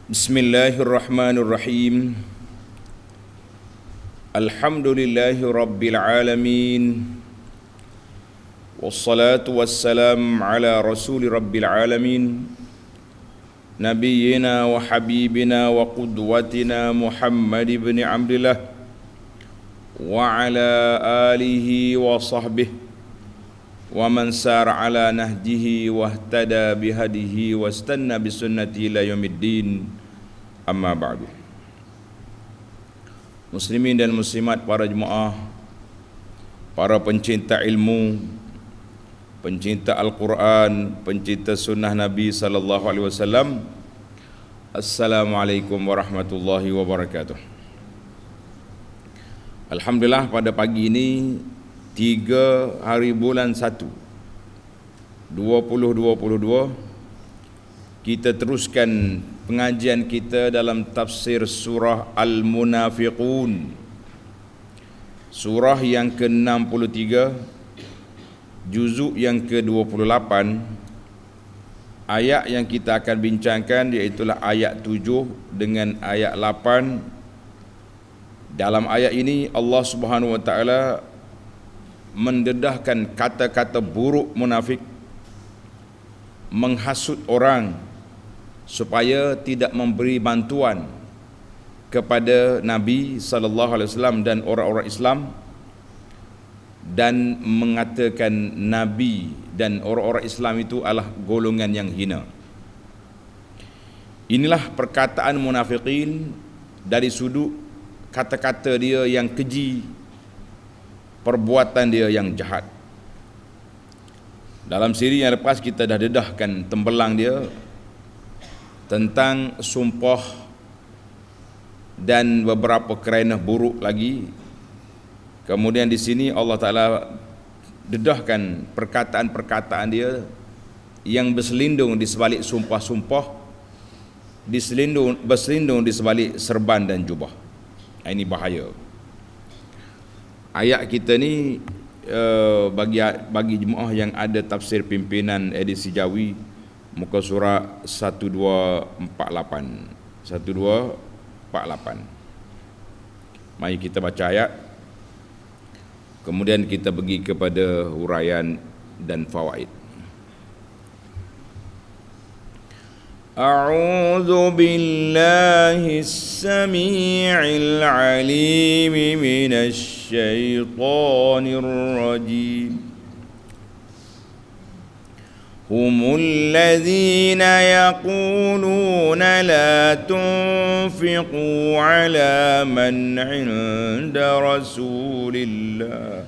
Bismillahirrahmanirrahim. Alhamdulillahi rabbil alamin. Wassalatu wassalam ala rasuli rabbil alamin. Nabiyyina wa habibina wa qudwatina Muhammad ibn Abdillah wa ala alihi wa sahbihi wa man sara ala nahjihi wa ihtada bihadihi wa istanna bisunnati ila yaumiddin. Amma ba'du. Muslimin dan muslimat, para jemaah, para pencinta ilmu, pencinta Al-Quran, pencinta sunnah Nabi sallallahu alaihi wasallam. Assalamualaikum warahmatullahi wabarakatuh. Alhamdulillah, pada pagi ini 3 hari bulan 1 2022 kita teruskan pengajian kita dalam tafsir surah Al-Munafiqun, surah yang ke-63, juzuk yang ke-28. Ayat yang kita akan bincangkan iaitulah ayat 7 dengan ayat 8. Dalam ayat ini Allah Subhanahu wa taala mendedahkan kata-kata buruk munafik, menghasut orang supaya tidak memberi bantuan kepada Nabi sallallahu alaihi wasallam dan orang-orang Islam, dan mengatakan Nabi dan orang-orang Islam itu adalah golongan yang hina. Inilah perkataan munafikin dari sudut kata-kata dia yang keji, perbuatan dia yang jahat. Dalam siri yang lepas kita dah dedahkan tembelang dia tentang sumpah dan beberapa kerana buruk lagi. Kemudian di sini Allah Ta'ala dedahkan perkataan-perkataan dia yang berselindung di sebalik sumpah-sumpah, berselindung di sebalik serban dan jubah. Ini bahaya. Ayat kita ni bagi jemaah yang ada tafsir pimpinan edisi Jawi, muka surat 1248. Mari kita baca ayat, kemudian kita pergi kepada huraian dan fawaid. A'udzu billahi as-sami'il 'alim minasy syaithanir rajim. Humul ladzina yaquluna la tunfiqu 'ala man 'inda rasulillah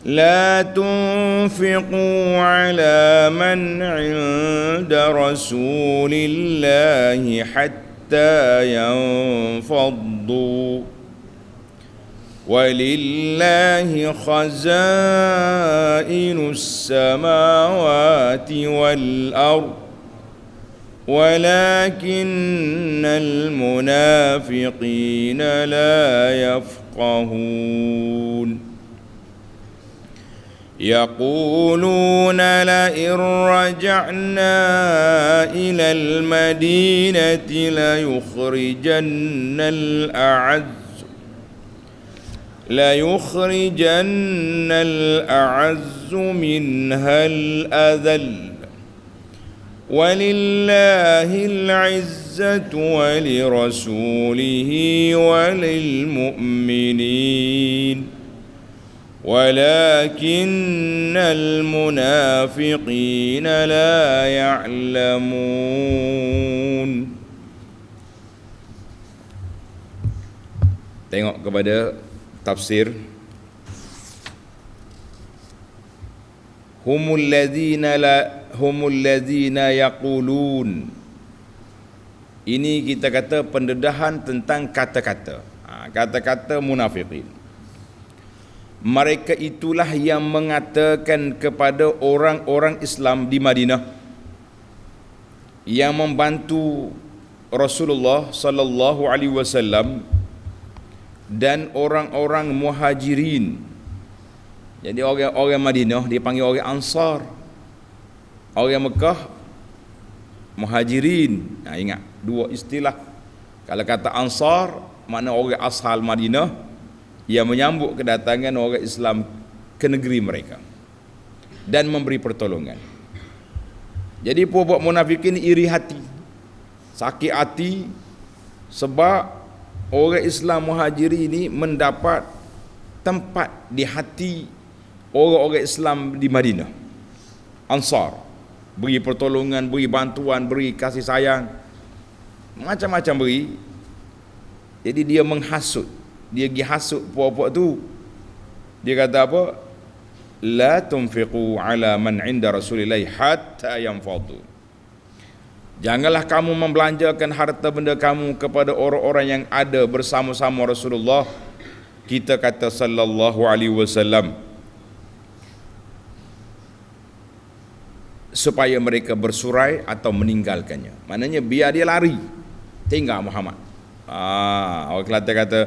لا تنفقوا على من عند رسول الله حتى ينفضوا ولله خزائن السماوات والأرض ولكن المنافقين لا يفقهون يقولون لئن رجعنا إلى المدينة ليخرجن الأعز منها الأذل ولله العزة ولرسوله وللمؤمنين ولكن المنافقين لا يعلمون. Tengok kepada tafsir. Humul ladzina yaqulun. Ini kita kata pendedahan tentang kata-kata. Kata-kata munafikin. Mereka itulah yang mengatakan kepada orang-orang Islam di Madinah yang membantu Rasulullah sallallahu alaihi wasallam dan orang-orang Muhajirin. Jadi orang-orang Madinah dipanggil orang Ansar. Orang Mekah Muhajirin. Ingat dua istilah. Kalau kata Ansar, makna orang asal Madinah yang menyambut kedatangan orang Islam ke negeri mereka dan memberi pertolongan. Jadi puak munafikin iri hati, sakit hati sebab orang Islam Muhajirin ini mendapat tempat di hati orang-orang Islam di Madinah. Ansar beri pertolongan, beri bantuan, beri kasih sayang, macam-macam beri. Jadi dia menghasut, dia pergi hasut puak-puak tu. Dia kata apa? La tunfiqu ala man inda Rasulillah hatta yanfadu. Janganlah kamu membelanjakan harta benda kamu kepada orang-orang yang ada bersama-sama Rasulullah. Kita kata sallallahu alaihi wasallam, supaya mereka bersurai atau meninggalkannya. Maknanya biar dia lari, tinggal Muhammad. Orang Kelantan kata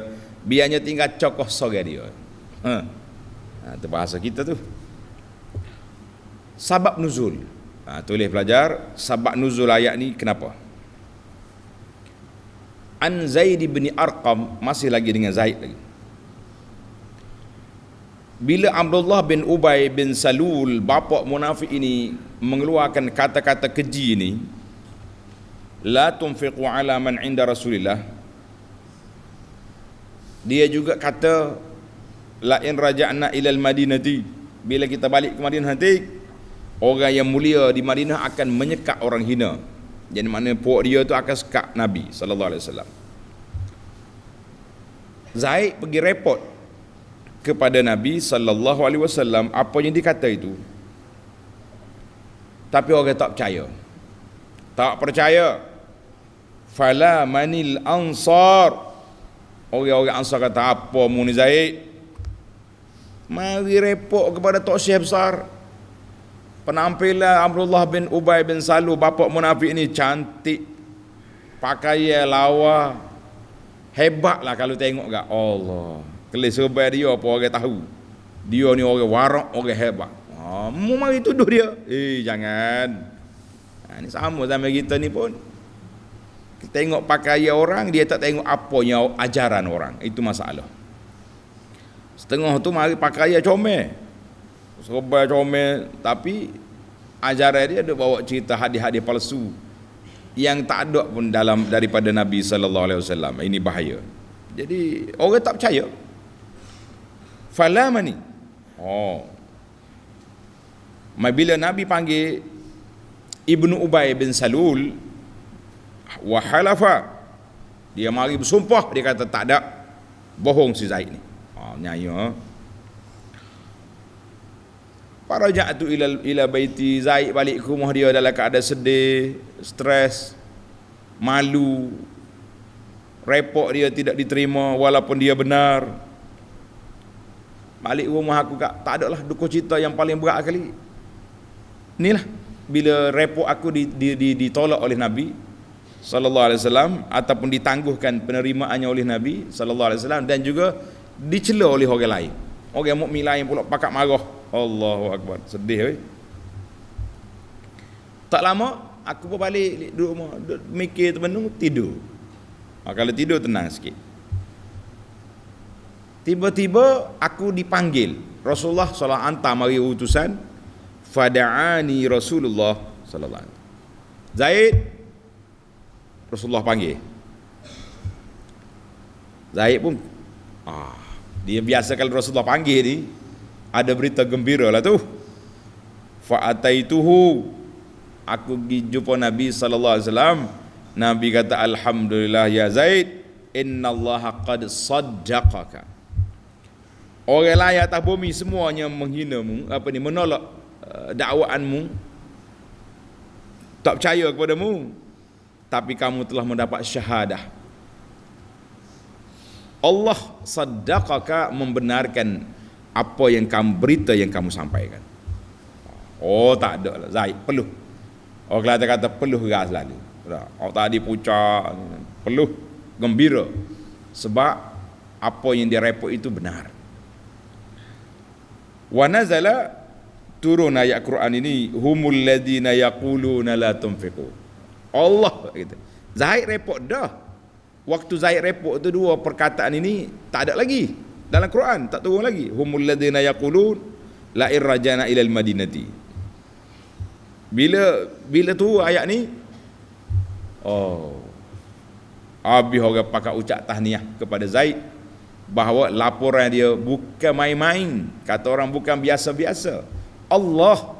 biarnya tinggal cokoh soga dia. Itu bahasa kita tu. Sabab nuzul. Tulis pelajar, sabab nuzul ayat ni kenapa? An Zaid bin Arqam, masih lagi dengan Zaid lagi. Bila Abdullah bin Ubay bin Salul, bapa munafik ini, mengeluarkan kata-kata keji ini, la tunfiqu ala man inda Rasulillah, dia juga kata la in raja'na ilal madinati, bila kita balik ke Madinah nanti, orang yang mulia di Madinah akan menyekat orang hina. Jadi makna puak dia tu akan sekat Nabi sallallahu alaihi wasallam. Zaid pergi report kepada Nabi sallallahu alaihi wasallam apa yang dikata itu. Tapi orang tak percaya. Tak percaya. Fala manil ansar. Orang-orang Ansar kata, apa mu ni Zaid? Mari report kepada Tok Syekh besar. Penampilan Abdullah bin Ubay bin Salul, bapa munafik ni cantik, pakaian lawa, hebatlah kalau tengok gak. Allah, kelis serba dia apa orang tahu. Dia ni orang warak, orang hebat. Mu mari tuduh dia. Jangan. Ni sama zaman kita ni pun. Kita tengok pakaian orang, dia tak tengok apanya ajaran orang. Itu masalah. Setengah tu mari pakaian comel, serba comel, tapi ajaran dia ada bawa cerita hadis-hadis palsu yang tak ada pun dalam daripada Nabi sallallahu alaihi wasallam. Ini bahaya. Jadi orang tak percaya. Falamani. Bila Nabi panggil Ibnu Ubay bin Salul wa halafa, dia mari bersumpah, dia kata tak ada, bohong si Zaid ni. Nyaya. Faraja'tu ila baiti, Zaid balik ke rumah dia dalam keadaan sedih, stres, malu, repot dia tidak diterima walaupun dia benar. Balik rumah aku tak ada lah duka cita yang paling berat kali. Inilah bila repot aku ditolak oleh Nabi sallallahu alaihi wasallam, ataupun ditangguhkan penerimaannya oleh Nabi sallallahu alaihi wasallam, dan juga dicela oleh orang lain. Orang mukmin lain pula pakat marah. Allahu akbar, sedih. Tak lama aku pun balik duduk rumah, mikir termenung, tidur. Kalau tidur tenang sikit. Tiba-tiba aku dipanggil. Rasulullah sallallahu alaihi wasallam hantar mari utusan. Fada'ani Rasulullah sallallahu alaihi wasallam. Zaid, Rasulullah panggil. Zaid pun dia biasa kalau Rasulullah panggil ni ada berita gembira lah tu. Fa'ataituhu, aku pergi jumpa Nabi sallallahu alaihi wasallam. Nabi kata, alhamdulillah ya Zaid, innallaha qad saddaqaka. Orang lain atas bumi semuanya menghinamu, menolak dakwaanmu, tak percaya kepadamu, tapi kamu telah mendapat syahadah. Allah saddaqaka, membenarkan apa yang kamu, berita yang kamu sampaikan. Tak ada lah Zaid, peluh. Orang Kelantan kata peluh ras lalu. Tadi pucat, peluh gembira sebab apa yang dia repot itu benar. Wa nazala, turun ayat Quran ini, humul ladina yaquluna la tunfiqu. Allah kata. Zaid repot dah. Waktu Zaid repot tu dua perkataan ini tak ada lagi dalam Quran, tak turun lagi. Humul ladzina yaqulun la irjana ilal madinati. Bila tu ayat ni, habis orang pakai ucap tahniah kepada Zaid bahawa laporan dia bukan main-main, kata orang bukan biasa-biasa. Allah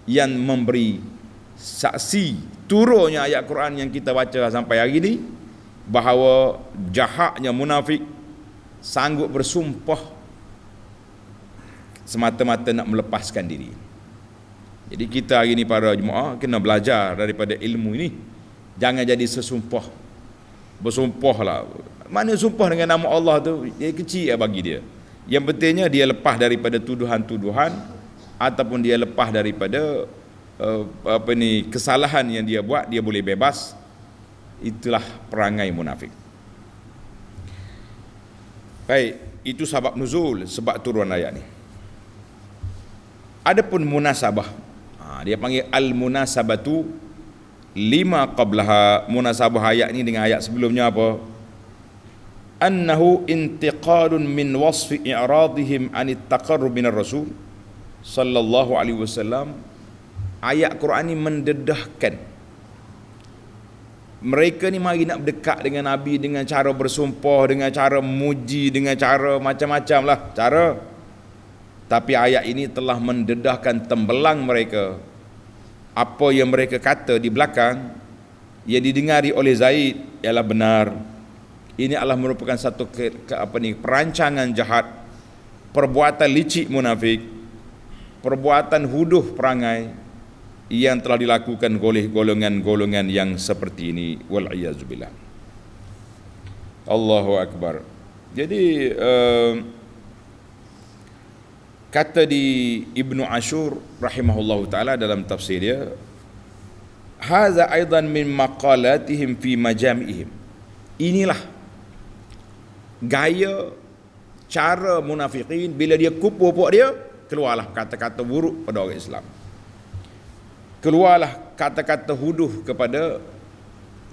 yang memberi saksi turunnya ayat Quran yang kita baca sampai hari ni, bahawa jahatnya munafik sanggup bersumpah semata-mata nak melepaskan diri. Jadi kita hari ni para jemaah kena belajar daripada ilmu ini. Jangan jadi sesumpah. Bersumpahlah. Mana sumpah dengan nama Allah tu, dia kecil bagi dia. Yang pentingnya dia lepas daripada tuduhan-tuduhan, ataupun dia lepas daripada kesalahan yang dia buat, dia boleh bebas. Itulah perangai munafik. Baik, itu sebab nuzul, sebab turun ayat ni. Adapun munasabah, dia panggil al-munasabatu lima qablaha. Munasabah ayat ni dengan ayat sebelumnya apa? Annahu intiqalun min wasfi i'radihim anit taqarrub minar rasul sallallahu alaihi wasallam. Ayat Quran ni mendedahkan mereka ni mari nak berdekat dengan Nabi dengan cara bersumpah, dengan cara memuji, dengan cara macam-macam lah cara. Tapi ayat ini telah mendedahkan tembelang mereka. Apa yang mereka kata di belakang yang didengari oleh Zaid ialah benar. Ini adalah merupakan satu perancangan jahat, perbuatan licik munafik, perbuatan huduh perangai yang telah dilakukan oleh golongan-golongan yang seperti ini. Wal'iyazubillah. Allahu Akbar. Jadi kata di Ibnu Ashur rahimahullahu ta'ala dalam tafsir dia, haza aidan min maqalatihim fi majami'ihim. Inilah gaya cara munafikin bila dia kupu puak dia, keluarlah kata-kata buruk pada orang Islam. Keluarlah kata-kata huduh kepada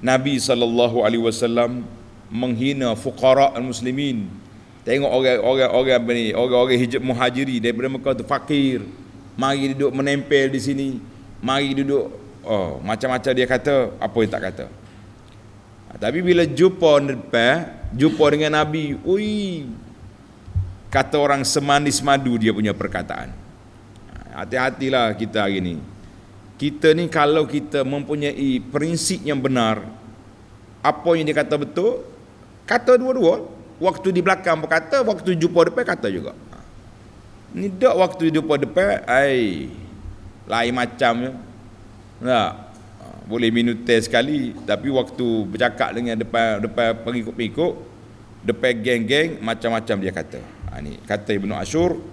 Nabi sallallahu alaihi wasallam, menghina fuqara al-muslimin. Tengok orang-orang hijab muhajiri daripada Mekah tu fakir, mari duduk menempel di sini, mari duduk macam-macam dia kata, apa yang tak kata. Tapi bila jumpa dengan Nabi, kata orang semanis madu dia punya perkataan. Hati-hatilah kita hari ni. Kita ni kalau kita mempunyai prinsip yang benar, apa yang dia kata betul, kata dua-dua. Waktu di belakang berkata, waktu jumpa depan kata juga. Ni dak waktu jumpa depan, lain macamnya. Tak. Boleh minum teh sekali, tapi waktu bercakap dengan depan pengikut-pengikut, depan geng-geng, macam-macam dia kata. Ni kata Ibnu Ashur.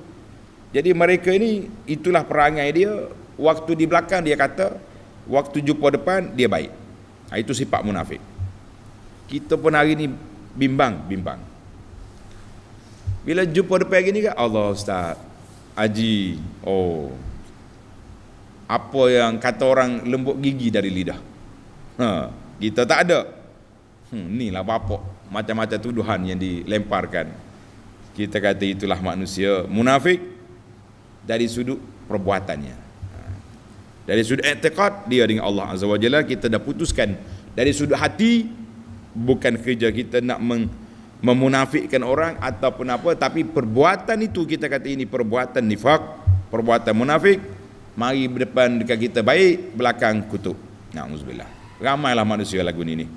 Jadi mereka ni, itulah perangai dia. Waktu di belakang dia kata, waktu jumpa depan dia baik. Itu sifat munafik. Kita pun hari ni bimbang. Bila jumpa depan gini kan, Allah Ustaz, Haji, apa yang kata orang lembut gigi dari lidah. Kita tak ada. Inilah bapak, macam-macam tuduhan yang dilemparkan. Kita kata itulah manusia munafik dari sudut perbuatannya. Dari sudut i'tiqad dia dengan Allah Azza wa Jalla, kita dah putuskan. Dari sudut hati, bukan kerja kita nak memunafikkan orang ataupun apa, tapi perbuatan itu kita kata ini perbuatan nifak, perbuatan munafik. Mari berdepan dekat kita baik, belakang kutuk. Na'udzubillah. Ramailah manusia lagu ni.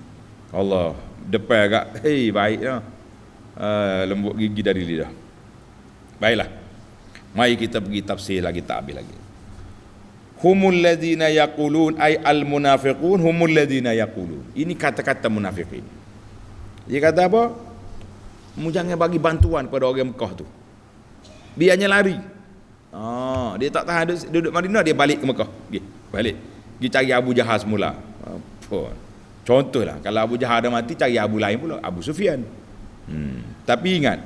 Allah depan agak baik dah. Lembut gigi dari lidah. Baiklah. Mari kita pergi tafsir lagi, tak habis lagi. Humul ladzina yaqulun ay al munafiqun humul ladzina yaqulun. Ini kata-kata munafikin. Dia kata apa? Mu jangan bagi bantuan kepada orang Mekah tu. Biarnya lari. Dia tak tahan duduk Madinah, dia balik ke Mekah. Balik. Pergi cari Abu Jahal semula. Contohlah, kalau Abu Jahal dah mati, cari Abu lain pula, Abu Sufyan. Tapi ingat,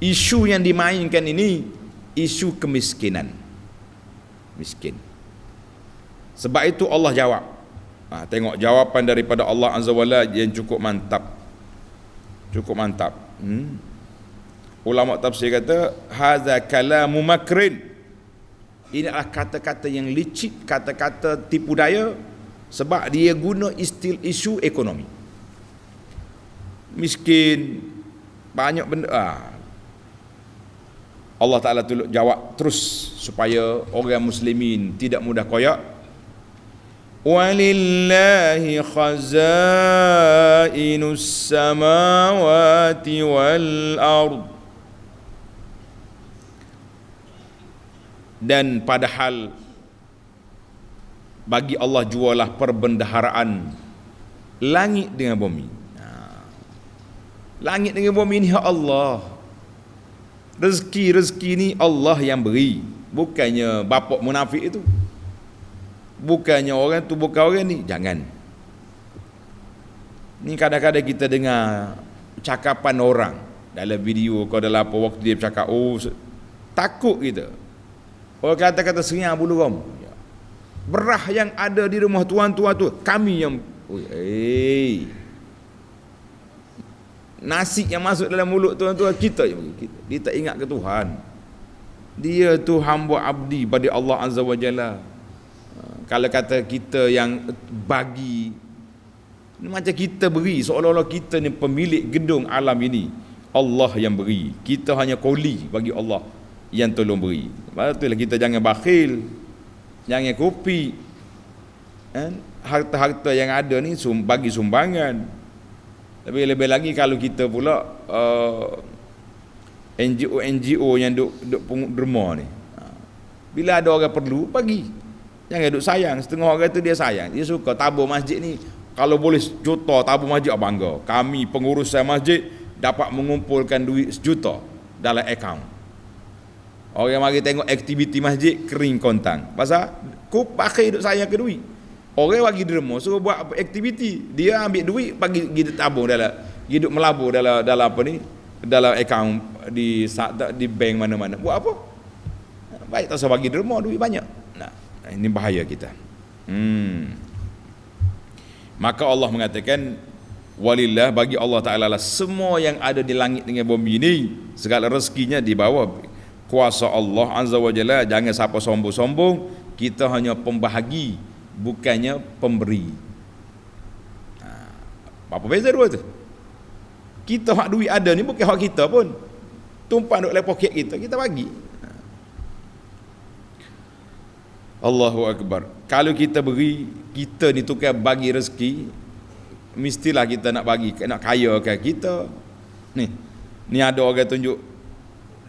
isu yang dimainkan ini isu kemiskinan. Miskin. Sebab itu Allah jawab, Tengok jawapan daripada Allah Azza wa Jalla yang cukup mantap. Cukup mantap. Ulama tafsir kata hadza kalamu makrin. Ini adalah kata-kata yang licik, kata-kata tipu daya, sebab dia guna isu ekonomi. Miskin, banyak benda. Allah Ta'ala jawab terus supaya orang muslimin tidak mudah koyak. Walillahi khazainus samawati wal ard. Dan padahal bagi Allah jualah perbendaharaan langit dengan bumi. Langit dengan bumi ni hak Allah. Rezeki ni Allah yang beri, bukannya bapak munafik itu, bukannya orang tu, bukan orang ni. Jangan. Ni kadang-kadang kita dengar cakapan orang dalam video kau dalam apa, waktu dia bercakap, takut kita. Orang kata-kata seriang bulu rom. Berah yang ada di rumah tuan-tuan tu, kami yang nasi yang masuk dalam mulut tuan-tuan kita je bagi kita. Dia tak ingat ke Tuhan. Dia tu hamba abdi pada Allah Azza wa Jalla. Kalau kata kita yang bagi, macam kita beri, seolah-olah kita ni pemilik gedung alam ini. Allah yang beri, kita hanya koli bagi Allah yang tolong beri. Itulah kita jangan bakhil, jangan kopi. Harta-harta yang ada ni bagi sumbangan. Tapi lebih lagi kalau kita pula NGO yang duk derma ni, bila ada orang perlu bagi, jangan duk sayang. Setengah orang tu dia sayang, dia suka tabur masjid ni, kalau boleh juta tabur masjid, bangga. Kami pengurusan masjid dapat mengumpulkan duit 1 juta dalam akaun. Orang mari tengok aktiviti masjid kering kontang. Pasal ku pakai duk sayang ke duit. Orang bagi derma suruh buat aktiviti, dia ambil duit bagi kita tabung dalam, hidup melabur dalam apa ni, dalam akaun di bank mana-mana. Buat apa? Baik tak usah bagi derma duit banyak. Nah, ini bahaya kita. Maka Allah mengatakan walillah, bagi Allah Ta'ala lah semua yang ada di langit dengan bumi ini, segala rezekinya di bawah kuasa Allah Azza wa Jalla. Jangan siapa sombong-sombong, kita hanya pembahagi, bukannya pemberi. Apa beza dua tu? Kita hak duit ada ni bukan hak kita pun, tumpang duk dalam poket kita, kita bagi. Allahu Akbar. Kalau kita beri, kita ni tukar bagi rezeki, mestilah kita nak bagi, nak kayakan kita. Ni ada orang tunjuk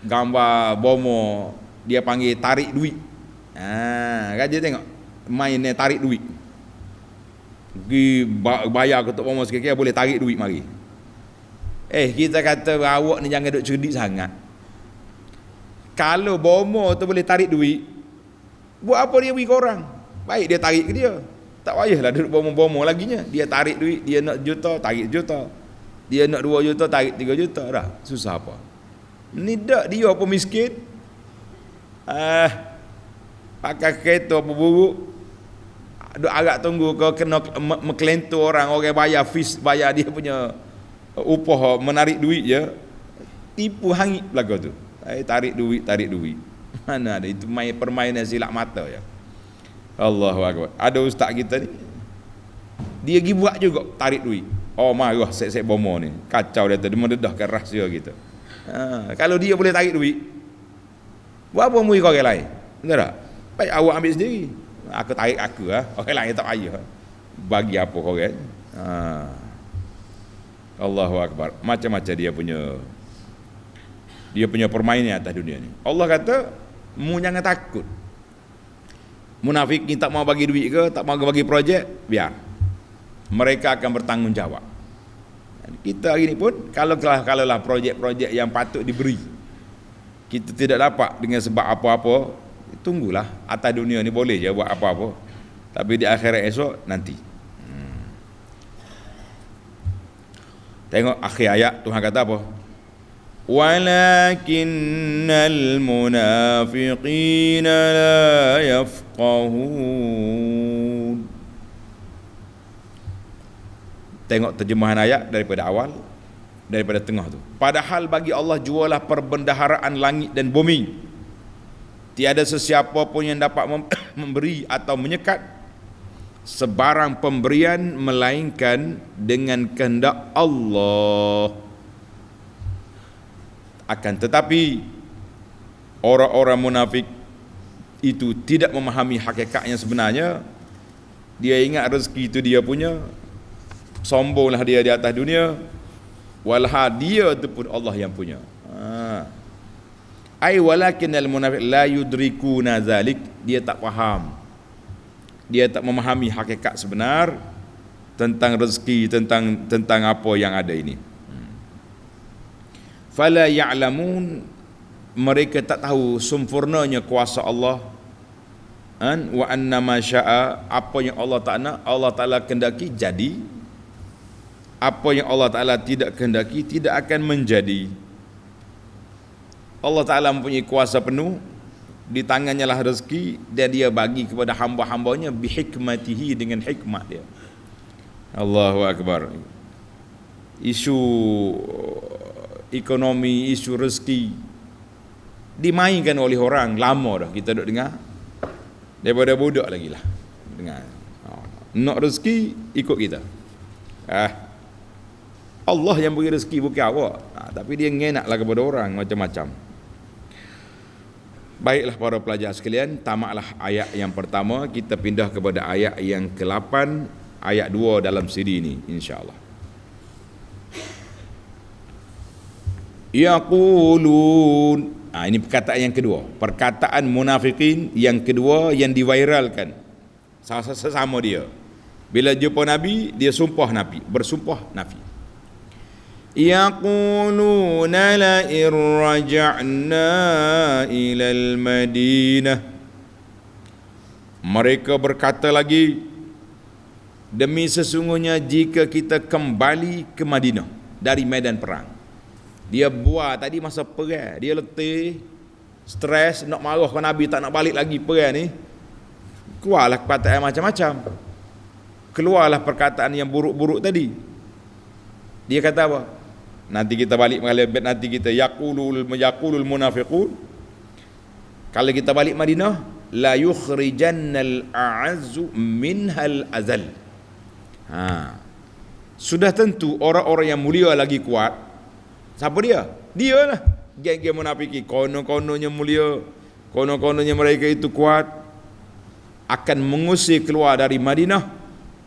gambar bomo, dia panggil tarik duit. Raja tengok mainnya tarik duit, pergi bayar ketuk bomo sikit-sikit boleh tarik duit mari. Kita kata awak ni jangan duk cerdik sangat. Kalau bomo tu boleh tarik duit, buat apa dia beri korang? Baik dia tarik ke dia, tak payahlah duduk bomo-bomo laginya. Dia tarik duit, dia nak juta tarik juta, dia nak 2 juta tarik 3 juta, dah susah apa. Ni dak dia apa miskin, pakai kereta apa buruk, duk agak tunggu kau kena mengkelentu orang bayar fees, bayar dia punya upah menarik duit je, tipu hangit belaka tu. Tarik duit. Mana ada itu, main permainan silap mata ya. Allahu Akbar. Ada ustaz kita ni, dia pergi buat juga tarik duit. Marah set-set bomo ni, kacau dia tu, dia mendedahkan rahsia kita. Kalau dia boleh tarik duit, buat apa mu ikut orang lain? Betul tak? Baik awak ambil sendiri, aku tarik aku, orang lain tak payah bagi apa orang. Allahu Akbar. Macam-macam dia punya permainan atas dunia ni. Allah kata mu jangan takut. Munafik ni tak mau bagi duit ke, tak mau bagi projek, biar mereka akan bertanggungjawab. Kita hari ni pun kalau projek-projek yang patut diberi, kita tidak dapat dengan sebab apa-apa, tunggulah. Atas dunia ni boleh je buat apa-apa, tapi di akhirat esok nanti. Tengok akhir ayat Tuhan kata apa? Walakinnal munafiqina la yafqahun. tengok terjemahan ayat daripada awal, daripada tengah tu. Padahal bagi Allah jualah perbendaharaan langit dan bumi. Tiada sesiapa pun yang dapat memberi atau menyekat sebarang pemberian melainkan dengan kehendak Allah. Akan tetapi orang-orang munafik itu tidak memahami hakikat yang sebenarnya. Dia ingat rezeki itu dia punya, sombonglah dia di atas dunia, walha dia itu pun Allah yang punya. Ai walakinnal munafiq la yudrikuna zalik, dia tak faham, dia tak memahami hakikat sebenar tentang rezeki, tentang apa yang ada ini. Fala ya'lamun, mereka tak tahu sempurnanya kuasa Allah, wa anna ma syaa, apa yang Allah tak nak, Allah Taala kehendaki jadi, apa yang Allah Taala tidak kehendaki tidak akan menjadi. Allah Ta'ala mempunyai kuasa penuh, di tangannya lah rezeki, dan dia bagi kepada hamba-hambanya bihikmatihi, dengan hikmat dia. Allahu Akbar. Isu ekonomi, isu rezeki dimainkan oleh orang lama dah, kita duk dengar daripada budak lagi lah dengar. Nak rezeki ikut kita. Allah yang beri rezeki, bukan awak. Tapi dia ngenaklah kepada orang macam-macam. Baiklah para pelajar sekalian, tamatlah ayat yang pertama, kita pindah kepada ayat yang ke-8, ayat 2 dalam siri ini, insya-Allah. Yaqulun, ini perkataan yang kedua, perkataan munafikin yang kedua yang diviralkan sesama dia. Bila jumpa Nabi, dia sumpah Nabi, bersumpah Nabi. Yaquluna la irja'na ilal Madinah, mereka berkata lagi, demi sesungguhnya jika kita kembali ke Madinah dari medan perang. Dia buat tadi masa perang, dia letih, stres, nak marah ke Nabi, tak nak balik lagi perang ni. Keluarlah perkataan macam-macam, keluarlah perkataan yang buruk-buruk tadi. Dia kata apa? Nanti kita balik Madinah, nanti kita yaqulul munafiqun, kalau kita balik Madinah, la yukhrijannal a'azzu minhal azal. Sudah tentu orang-orang yang mulia lagi kuat. Siapa dia? Dia lah, geng-geng munafiki. Kono-kononya mulia, kono-kononya mereka itu kuat, akan mengusir keluar dari Madinah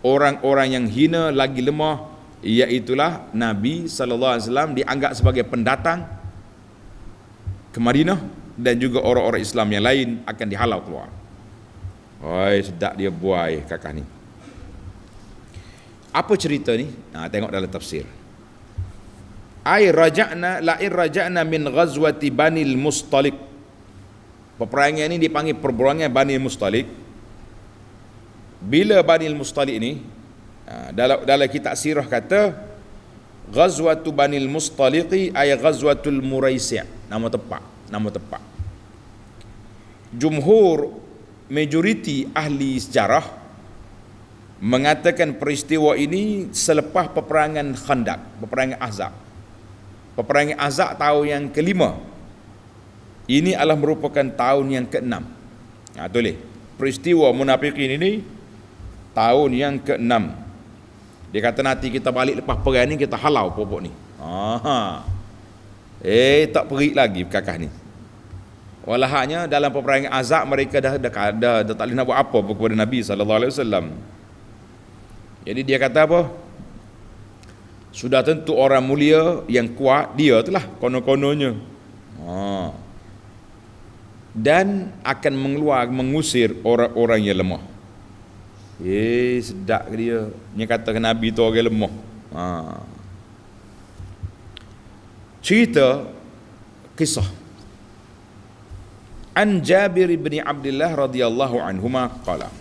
orang-orang yang hina lagi lemah, iaitulah Nabi SAW dianggap sebagai pendatang ke Madinah, dan juga orang-orang Islam yang lain akan dihalau keluar. Oi, sedap dia buai kakak ni. Apa cerita ni? Tengok dalam tafsir. Ai raja'na, la in raja'na min ghazwati Banil Mustalik. Peperangan ini dipanggil perburuangan Banil Mustalik. Bila Banil Mustalik ni, dalam kitab sirah kata Ghazwatu Banil Mustaliqi ay Ghazwatul Muraisi', nama tepat. Jumhur, majoriti ahli sejarah mengatakan peristiwa ini selepas peperangan Khandaq, peperangan Ahzab. Peperangan Ahzab tahun yang ke-5. Ini adalah merupakan tahun yang ke-6. Tulis, peristiwa munafikin ini tahun yang ke-6. Dia kata nanti kita balik lepas perang ni, kita halau pokok ni. Tak perik lagi kakak ni. Walahnya dalam peperangan Ahzab mereka dah tak boleh nak buat apa kepada Nabi SAW. Jadi dia kata apa? Sudah tentu orang mulia yang kuat, dia itulah kono-kononya. Dan akan mengusir orang-orang yang lemah. Sedap ke dia. Dia kata ke Nabi tu orang lemah. Cerita kisah. An Jabir bin Abdullah radhiyallahu anhuma qala.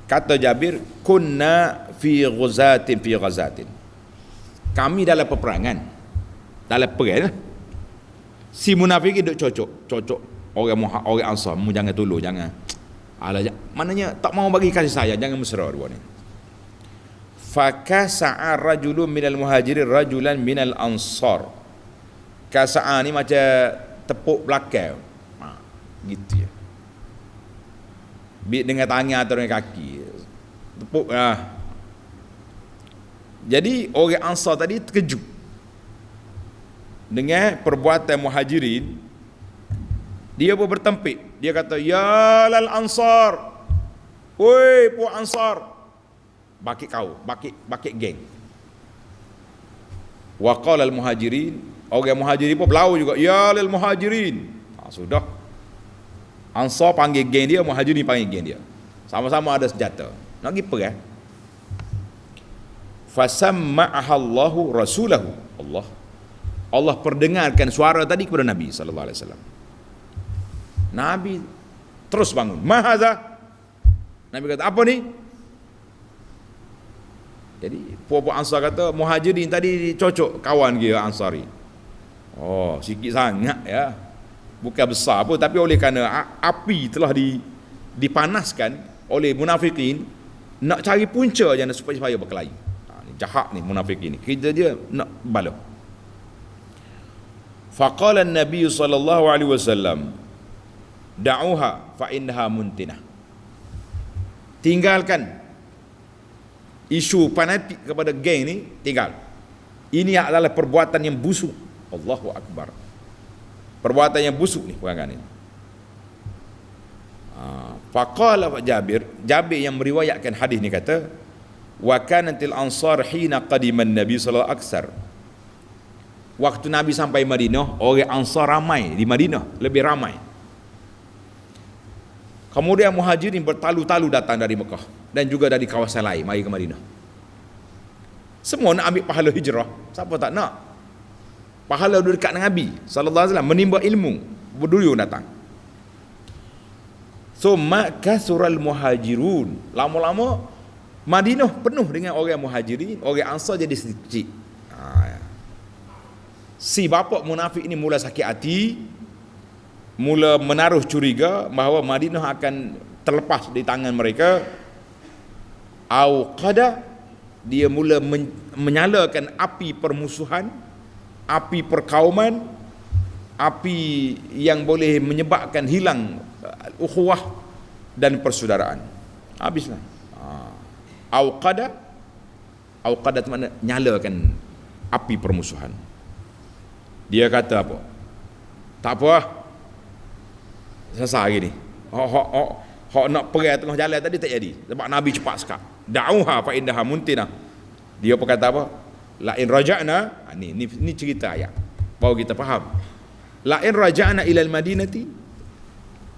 Kata Jabir, kunna fi ghazatin. Kami dalam peperangan. Dalam perang. Si munafik duk cocok orang Ansar, mu jangan tolong, jangan. Maknanya tak mau bagi kasih sayang, jangan mesra dua ni. Fakasa'a rajulun minal muhajirin rajulan minal ansar. Kasa'a ni macam tepuk belakang. Gitu ya. Dengan tangan atau dengan kaki. Tepuk lah. Jadi orang ansar tadi terkejut dengan perbuatan muhajirin. Dia pun bertempik. Dia kata, ya lal ansar, woi puak ansar, bakit kau, bakit geng. Wa qala al muhajirin, orang muhajirin pun berlalu juga, ya lal muhajirin. Sudah, ansar panggil geng dia, muhajirin panggil geng dia, sama-sama ada senjata. Nak pergi perang. Fasamma'ahallahu rasulahu. Allah perdengarkan suara tadi kepada Nabi sallallahu alaihi wasallam. Nabi terus bangun. Mahaza? Nabi kata, apa ni? Jadi puak-puak Ansar kata, muhajirin tadi cocok kawan dia Ansari. Oh, sikit sangat ya. Bukan besar pun, tapi oleh kerana api telah dipanaskan oleh munafikin, nak cari punca je supaya berkelahi. Jahat ni munafikin ni. Kerja dia nak bala. Faqala an-nabiy sallallahu alaihi wasallam, da'uha fa innaha muntinah. Tinggalkan isu fanatik kepada geng ni, tinggal. Ini adalah perbuatan yang busuk. Allahu akbar. Perbuatan yang busuk ni perangan ni. Faqala Jabir yang meriwayatkan hadis ni kata, wa kanatil ansar hina qadiman nabi sallallahu alaihi wasallam. Waktu Nabi sampai Madinah, orang Ansar ramai di Madinah, lebih ramai. Kemudian muhajirin bertalu-talu datang dari Mekah dan juga dari kawasan lain mari ke Madinah. Semua nak ambil pahala hijrah. Siapa tak nak? Pahala duduk dekat dengan Nabi sallallahu alaihi wasallam, menimba ilmu, berduyun datang. Summa kasural muhajirun. Lama-lama Madinah penuh dengan orang muhajirin, orang Ansar jadi sedikit. Si bapa munafik ini mula sakit hati, mula menaruh curiga bahawa Madinah akan terlepas di tangan mereka. Au qada, dia mula menyalakan api permusuhan, api perkauman, api yang boleh menyebabkan hilang ukhuwah dan persaudaraan. Habislah. Au qada itu makna nyalakan api permusuhan. Dia kata apa? Tak apa lah, selesai hari ni. Hak nak perang tengah jalan tadi tak jadi, sebab Nabi cepat sekali. Da'uha fa innaha muntinah. Dia pun kata apa? La in raja'na, ni cerita ayat baru kita faham. La in raja'na ilal madinati,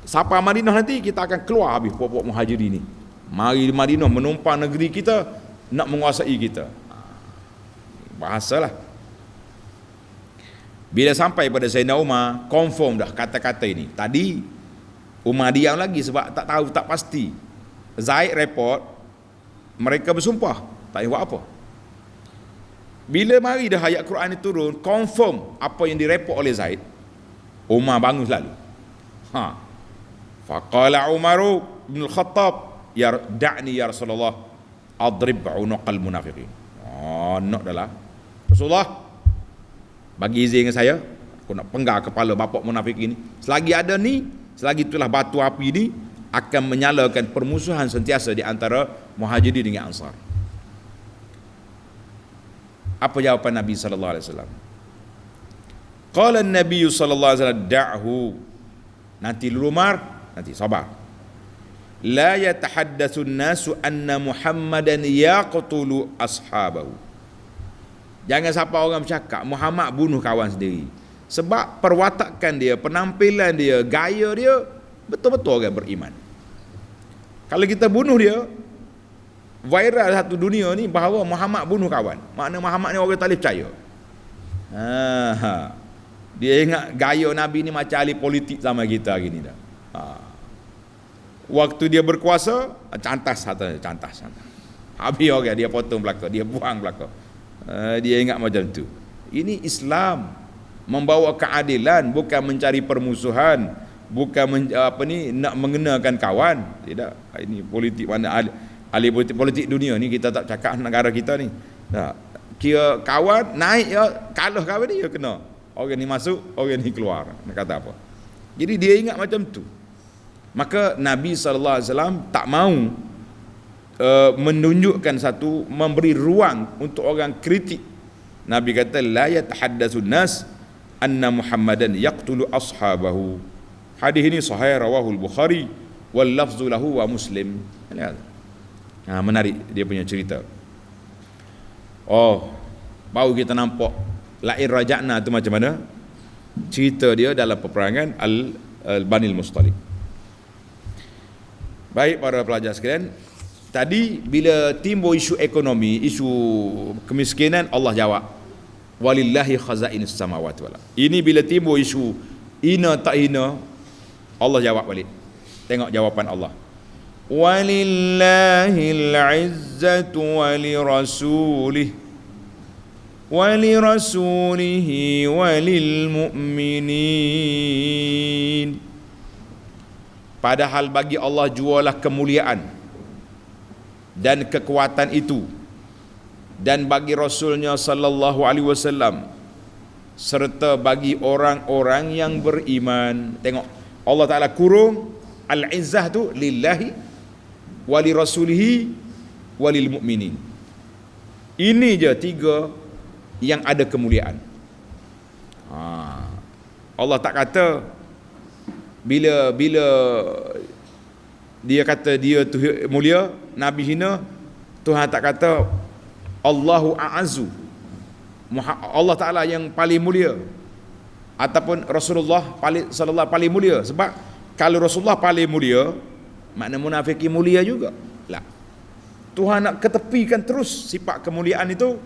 sampai Madinah nanti kita akan keluar habis puak-puak muhajirin ni. Mari di Madinah menumpang negeri kita, nak menguasai kita. Bahasalah. Bila sampai pada Sayyidina Umar, confirm dah kata-kata ini. Tadi Umar diam lagi sebab tak tahu, tak pasti. Zaid report, mereka bersumpah tak boleh buat apa. Bila mari dah ayat Quran ini turun, confirm apa yang direport oleh Zaid, Umar bangun selalu. Faqala Umaru bin Al-Khattab, ya da'ni ya Rasulullah adrib unuqal munafiqin. Nak dah lah Rasulullah, bagi izin dengan saya, aku nak penggal kepala bapak munafik ini. Selagi ada ni, selagi itulah batu api ni akan menyalakan permusuhan sentiasa di antara muhajirin dengan Ansar. Apa jawapan Nabi sallallahu alaihi wasallam? Qala an-nabiy sallallahu alaihi wasallam, da'hu. Nanti Umar, nanti sabar. La yatahaddatsu an-nasu anna Muhammadan yaqtulu ashabahu. Jangan siapa orang bercakap Muhammad bunuh kawan sendiri. Sebab perwatakan dia, penampilan dia, gaya dia betul-betul orang beriman. Kalau kita bunuh dia, viral satu dunia ni bahawa Muhammad bunuh kawan. Makna Muhammad ni orang tak boleh percaya. Dia ingat gaya Nabi ni macam ahli politik zaman kita hari ni dah. Waktu dia berkuasa, cantas. Habis orang dia potong belakang, dia buang belakang. Dia ingat macam tu. Ini Islam membawa keadilan, bukan mencari permusuhan, bukan nak mengenakan kawan. Tidak. Ini politik mana ahli politik dunia ni, kita tak cakap negara kita ni. Kira kawan naik ya, kalah kawan ni ya kena. Orang ni masuk, orang ni keluar. Nak kata apa? Jadi dia ingat macam tu. Maka Nabi SAW tak mau menunjukkan satu, memberi ruang untuk orang kritik. Nabi kata la yatahaddatsun nas anna Muhammadan yaqtulu ashabahu. Hadis ini sahih, rawahul Bukhari wal lafzu lahu wa Muslim. Menarik dia punya cerita. Baru kita nampak la'in raja'na tu macam mana cerita dia dalam peperangan Banil Mustalik. Baik para pelajar sekalian, tadi bila timbul isu ekonomi, isu kemiskinan, Allah jawab walillahi khazainis samawati wal ardh. Ini bila timbul isu hina tak hina, Allah jawab balik. Tengok jawapan Allah. Walillahil izzatu walirasulihi walil mu'minin. Padahal bagi Allah jualah kemuliaan dan kekuatan itu, dan bagi Rasulnya sallallahu alaihi wasallam, serta bagi orang-orang yang beriman. Tengok, Allah Ta'ala kurung al-izzah tu lillahi wali rasulihi walil mu'minin. Ini je tiga yang ada kemuliaan. Allah tak kata bila dia kata dia tu mulia, Nabi hina, Tuhan tak kata Allahu a'azu, Allah Ta'ala yang paling mulia, ataupun Rasulullah sallallahu paling mulia. Sebab kalau Rasulullah paling mulia, makna munafikin mulia juga. Lah, Tuhan nak ketepikan terus sifat kemuliaan itu,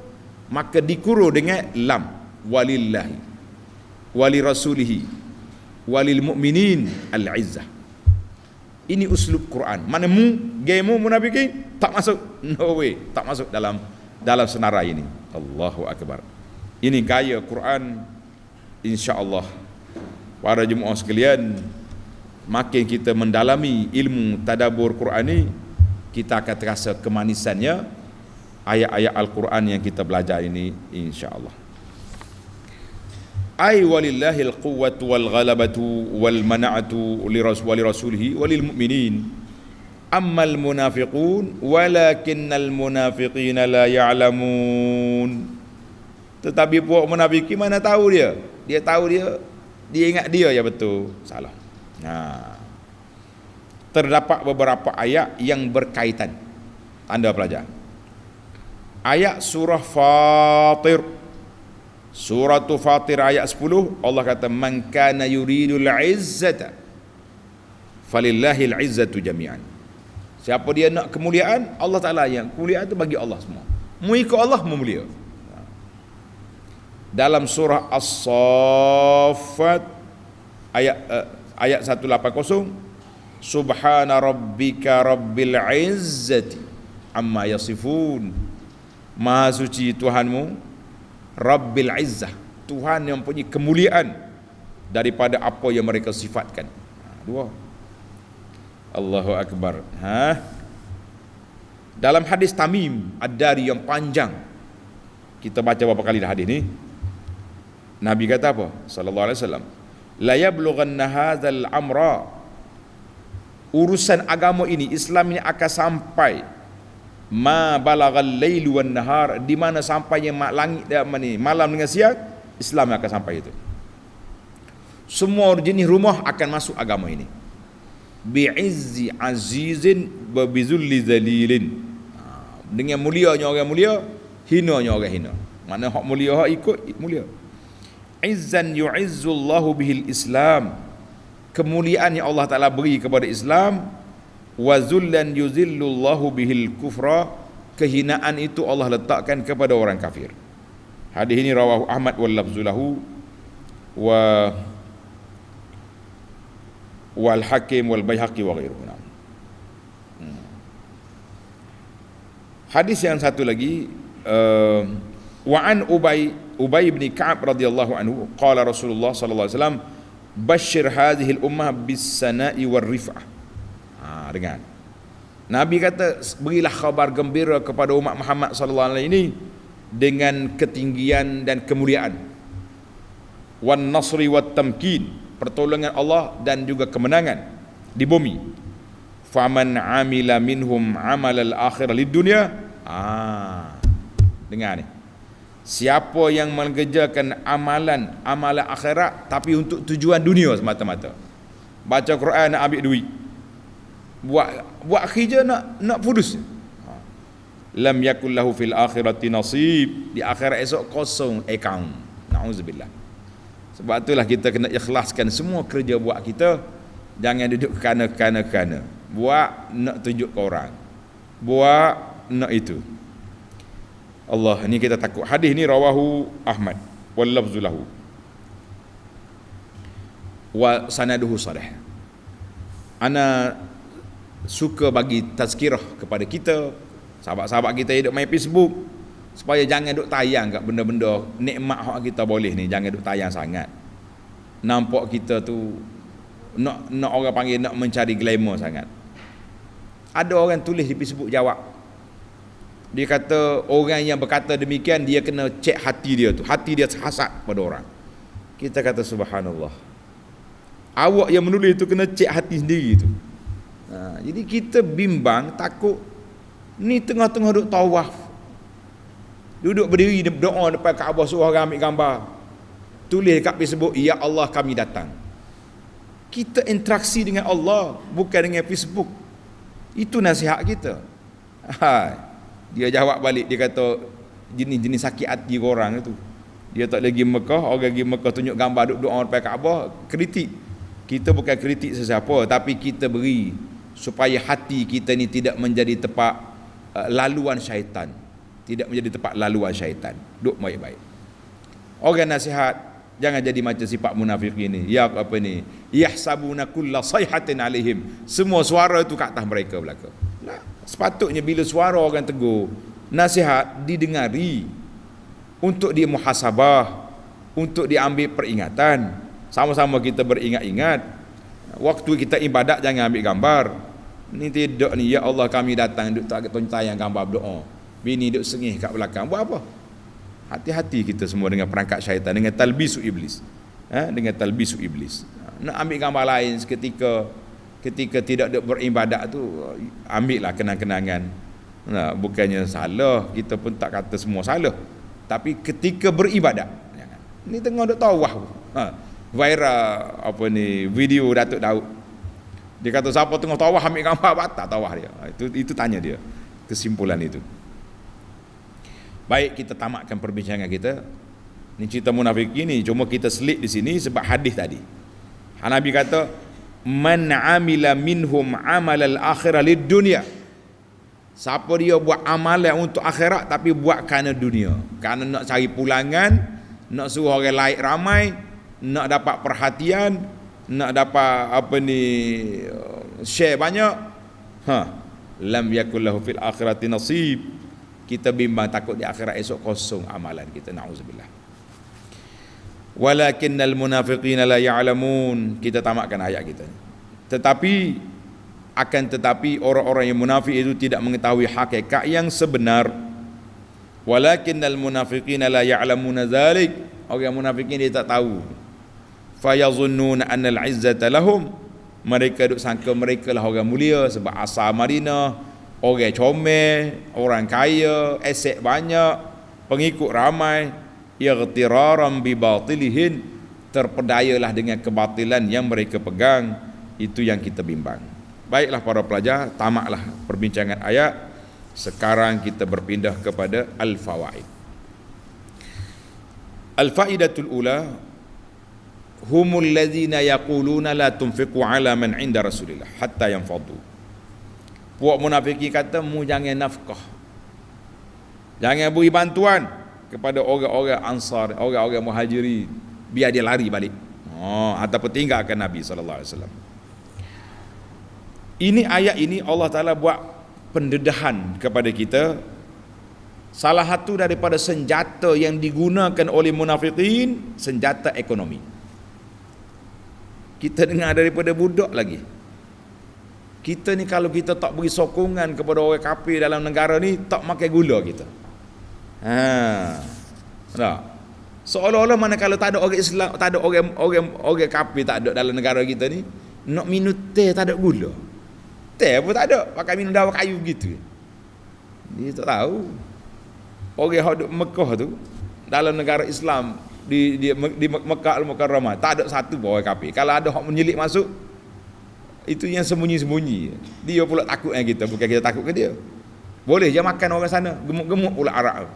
maka dikurung dengan lam, walillahi wali rasulihi walil mu'minin al-izzah. Ini uslub Quran. Mana gemu munafikin tak masuk, no way, tak masuk dalam senarai ini. Allahu akbar. Ini gaya Quran. Insya-Allah para jemaah sekalian, makin kita mendalami ilmu tadabbur Quran ini, kita akan terasa kemanisannya ayat-ayat Al-Quran yang kita belajar ini, insya-Allah. Ay walillahil quwwatu wal ghalabatu wal mana'atu li rasulihi walil mu'minin. Ammal munafiqun walakinnal munafiqina la ya'lamun. Tetapi puak munafikin mana tahu dia? Dia tahu dia ingat dia ya betul, salah. Terdapat beberapa ayat yang berkaitan. Anda pelajar. Ayat surah Fatir. Surah Fatir ayat 10, Allah kata man kana yuridul izzata falillahil izzatu jami'an. Siapa dia nak kemuliaan, Allah Ta'ala yang kemuliaan itu bagi Allah semua. Mu ikut Allah memulia. Dalam surah As-Saffat ayat 180, subhana rabbika rabbil izzati amma yasifun. Maha suci Tuhanmu, Rabbil Izzah, Tuhan yang punya kemuliaan daripada apa yang mereka sifatkan. Dua. Allahu Akbar. Dalam hadis Tamim Ad-Dari yang panjang, kita baca berapa kali dah hadis ni, Nabi kata apa? Sallallahu alaihi wasallam, la yablughanna hadzal amra, urusan agama ini, Islam ini akan sampai ma balagal lailu wan nahar, di mana sampainya langit dan malam dengan siang, Islam akan sampai itu. Semua jenis rumah akan masuk agama ini. Bi'izzi azizin wa bizulli zalilin. Dengan mulianya orang mulia, hinanya orang hina. Mana hak mulia hak ikut mulia. Izzan yu'izzullahu bihil Islam, kemuliaan yang Allah Ta'ala beri kepada Islam. Wa zullan yuzillullahu bihil kufra, kehinaan itu Allah letakkan kepada orang kafir. Hadis ini rawahu Ahmad wal lafzulahu wal Hakim wal Baihaqi wa ghairuhum. Hadis yang satu lagi, wa an Ubay bin Ka'ab radhiyallahu anhu qala Rasulullah sallallahu alaihi wasallam bashir hadhihi al ummah bis sana'i war rif'ah. Dengar. Nabi kata, berilah khabar gembira kepada umat Muhammad sallallahu alaihi ini dengan ketinggian dan kemuliaan, wan nasri wat tamkin, pertolongan Allah dan juga kemenangan di bumi. Faman amila minhum amalal akhirah lid dunya. Dengar ni. Siapa yang mengerjakan amalan akhirat tapi untuk tujuan dunia semata-mata. Baca Quran nak ambil duit. Buat kerja nak pudus. Lam yakul lahu fil akhirati nasib. Di akhirat esok kosong account. Nauzubillah. Sebab itulah kita kena ikhlaskan semua kerja buat kita. Jangan duduk kana. Buat nak tunjuk ke orang. Buat nak itu. Allah, ni kita takut. Hadis ni rawahu Ahmad wal lafzu lahu wa sanaduhu sahih. Ana suka bagi tazkirah kepada kita, sahabat-sahabat kita hidup main Facebook, supaya jangan duk tayang kat benda-benda nikmat hak kita boleh ni, jangan duk tayang sangat. Nampak kita tu nak orang panggil nak mencari glamour sangat. Ada orang tulis di Facebook jawab. Dia kata orang yang berkata demikian dia kena cek hati dia tu. Hati dia hasad pada orang. Kita kata subhanallah. Awak yang menulis tu kena cek hati sendiri tu. Jadi kita bimbang, takut ni tengah-tengah duduk tawaf, duduk berdiri doa depan Kaabah, suruh orang ambil gambar, tulis kat Facebook, ya Allah kami datang. Kita interaksi dengan Allah, bukan dengan Facebook. Itu nasihat kita. Dia jawab balik, dia kata jenis sakit hati orang itu. Dia tak lagi Mekah, orang pergi Mekah tunjuk gambar duduk doa depan Kaabah, kritik. Kita bukan kritik sesiapa, tapi kita beri supaya hati kita ni tidak menjadi tempat laluan syaitan. Tidak menjadi tempat laluan syaitan. Duk baik-baik. Orang nasihat, jangan jadi macam sifat munafik ini. Ya apa ni? Yahsabuna kulla sayhatin alaihim. Semua suara itu kat atas mereka belaka. Sepatutnya bila suara orang tegur, nasihat didengari, untuk dimuhasabah, untuk diambil peringatan. Sama-sama kita beringat-ingat. Waktu kita ibadat jangan ambil gambar. Ni tidak ni, ya Allah kami datang duk tak tayang gambar berdoa. Bini duk sengih kat belakang. Buat apa? Hati-hati kita semua dengan perangkat syaitan, dengan talbisu iblis. Dengan talbisu iblis. Nak ambil gambar lain ketika tidak duk beribadat tu, ambillah kenang-kenangan. Bukannya salah, kita pun tak kata semua salah. Tapi ketika beribadat, jangan. Ni tengah duk tawaf. Viral apa ni video Datuk Daud. Dia kata siapa tengah tawaf ambil gambar batal tawaf dia. Itu tanya dia kesimpulan itu. Baik, kita tamatkan perbincangan kita. Ni cerita munafik ini cuma kita selit di sini sebab hadis tadi. Nabi kata man amila minhum amalal akhirah lid dunya. Siapa dia buat amalan untuk akhirat tapi buat kerana dunia, kerana nak cari pulangan, nak suruh orang like ramai, nak dapat perhatian, nak dapat apa ni share banyak, lam yakul lahu fil akhirati nasib. Kita bimbang takut di akhirat esok kosong amalan kita, nauzubillah. Walakinnal munafiqina la ya'lamun. Kita tamatkan ayat kita. Tetapi orang-orang yang munafik itu tidak mengetahui hakikat yang sebenar. Walakinnal munafiqina la ya'lamuna dzalik. Orang munafikin dia tak tahu. Fayazunnuna annal izzata lahum. Mereka duk sangka mereka lah orang mulia sebab asal Madinah, orang comel, orang kaya, aset banyak, pengikut ramai. Ightiraran bi batilihin, terpedayalah dengan kebatilan yang mereka pegang. Itu yang kita bimbang. Baiklah para pelajar, tamatlah perbincangan ayat. Sekarang kita berpindah kepada al-fawaid. Al-faidatul ula, humul ladzina yaquluna la tunfiqu ala man 'inda Rasulillah hatta yanfadu. Puak munafiki kata mu jangan nafkah, jangan beri bantuan kepada orang-orang Ansar, orang-orang Muhajirin, biar dia lari balik. Ataupun tinggalkan Nabi sallallahu alaihi wasallam. Ini ayat ini Allah Taala buat pendedahan kepada kita. Salah satu daripada senjata yang digunakan oleh munafikin, senjata ekonomi. Kita dengar daripada budak lagi. Kita ni kalau kita tak beri sokongan kepada orang kafir dalam negara ni, tak makan gula kita. Tak. Seolah-olah mana kalau tak ada orang Islam, tak ada orang kafir tak ada dalam negara kita ni, nak minum teh tak ada gula. Teh pun tak ada, pakai minum daun kayu gitu. Dia tak tahu. Orang yang duduk Mekah tu, dalam negara Islam, di Mekah Al-Mukarramah, tak ada satu pun orang kafir. Kalau ada hak menyelit masuk, itu yang sembunyi-sembunyi. Dia pula takut dengan kita, bukan kita takut ke dia. Boleh je makan orang sana, gemuk-gemuk pula arak.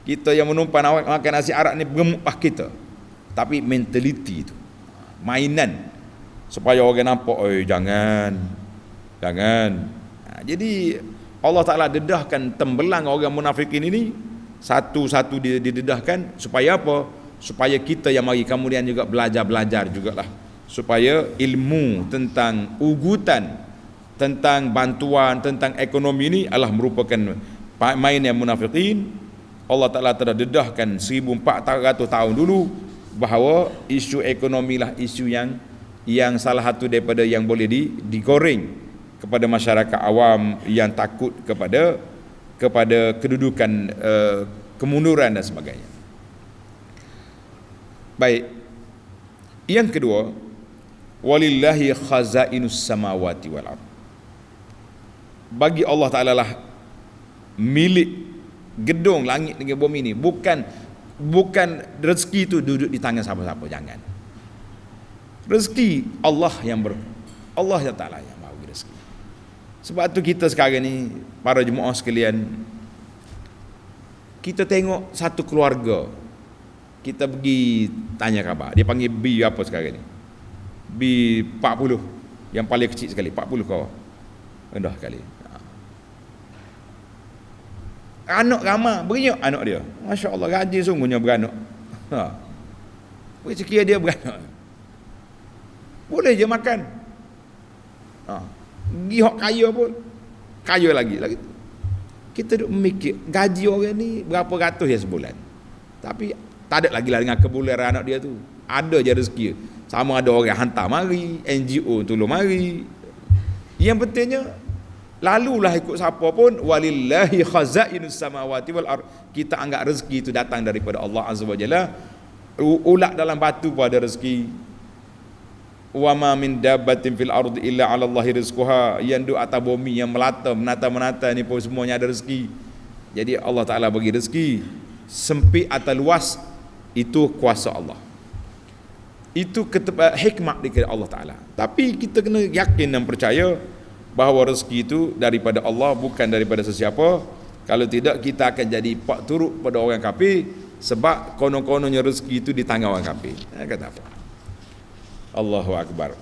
Kita yang menumpang makan nasi arak ni gemuk pah kita. Tapi mentaliti itu, mainan supaya orang nampak, jangan. Jadi Allah Ta'ala dedahkan tembelang orang munafikin ini satu-satu didedahkan supaya apa? Supaya kita yang mari kemudian juga belajar jugalah, supaya ilmu tentang ugutan, tentang bantuan, tentang ekonomi ini adalah merupakan mainan munafikin. Allah Ta'ala telah dedahkan 1400 tahun dulu bahawa isu ekonomi lah isu yang salah satu daripada yang boleh digoreng kepada masyarakat awam yang takut kepada kedudukan kemunduran dan sebagainya. Baik. Yang kedua, walillahi khazainus samawati wal ard. Bagi Allah Ta'ala lah milik gedung langit dengan bumi ni. Bukan rezeki itu duduk di tangan siapa-siapa, jangan. Rezeki Allah Allah Ta'ala yang bagi rezeki. Sebab tu kita sekarang ni, para jemaah sekalian, kita tengok satu keluarga, kita pergi tanya khabar, dia panggil B apa sekarang ni, B40, yang paling kecil sekali, 40 kau rendah kali. Anak ramai, banyak anak dia, Masya Allah, gaji sungguhnya beranak. Rezeki dia beranak, boleh je makan. Pergi hak kaya pun kaya lagi. Kita duk memikir gaji orang ni berapa ratus ya sebulan, tapi tak ada lagi lah dengan kebuleran anak dia tu. Ada je rezeki, sama ada orang hantar mari, NGO tolong mari. Yang pentingnya lalulah ikut siapa pun, walillahi khazainus samawati wal ard. Kita anggap rezeki itu datang daripada Allah Azza wa Jalla. Ulat dalam batu pun ada rezeki. Wa ma min dabbatin fil ardi illa 'ala Allahi rizquha. Yang duduk atas bumi, yang menata ni pun semuanya ada rezeki. Jadi Allah Ta'ala bagi rezeki. Sempit atau luas, itu kuasa Allah. Itu hikmah daripada Allah Ta'ala. Tapi kita kena yakin dan percaya bahawa rezeki itu daripada Allah, bukan daripada sesiapa. Kalau tidak, kita akan jadi pak turuk pada orang kafir, sebab konon-kononnya rezeki itu di tangan orang kafir. Kata apa? Allahu Akbar.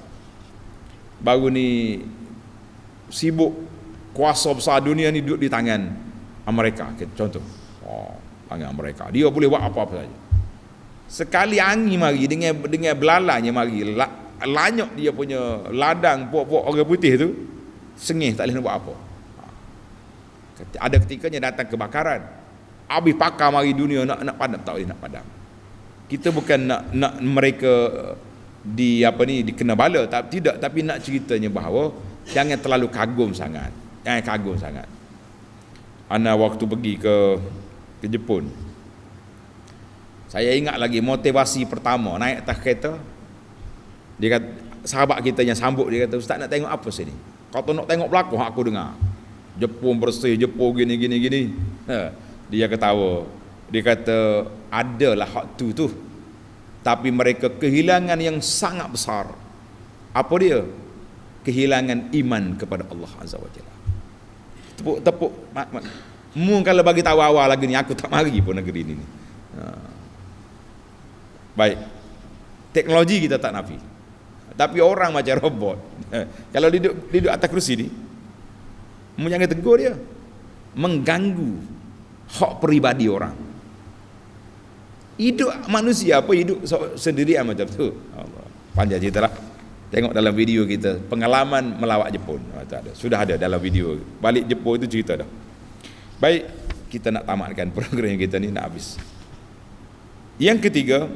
Baru ni sibuk kuasa besar dunia ni duduk di tangan Amerika, contoh. Tangan Amerika, dia boleh buat apa-apa saja. Sekali angin mari dengan belalainya mari, lanyok dia punya ladang puak-puak orang putih tu, sengih tak boleh nak buat apa. Ada ketikanya datang kebakaran, habis pakar mari dunia nak padam, tak boleh nak padam. Kita bukan nak mereka dikena bala, tidak, tapi nak ceritanya bahawa jangan terlalu kagum sangat. Ana waktu pergi ke Jepun, saya ingat lagi motivasi pertama naik atas kereta, dia kata, sahabat kita yang sambut, dia kata, "Ustaz nak tengok apa sini?" Kata, "Nak tengok belakang." Aku dengar Jepun bersih, Jepun gini. Dia ketawa, dia kata, "Adalah hak tu, tapi mereka kehilangan yang sangat besar." Apa dia? Kehilangan iman kepada Allah Azza wa Jalla. Tepuk kalau bagi tahu awal lagi ni, aku tak mari pun negeri ini. Baik, teknologi kita tak nafi, tapi orang macam robot. Kalau duduk atas kerusi ni, jangan tegur dia, mengganggu hak peribadi orang. Hidup manusia apa hidup sendirian macam tu. Allah. Panjang cerita lah. Tengok dalam video kita, pengalaman melawat Jepun. Sudah ada dalam video. Balik Jepun itu cerita dah. Baik, kita nak tamatkan program kita ni, nak habis. Yang ketiga,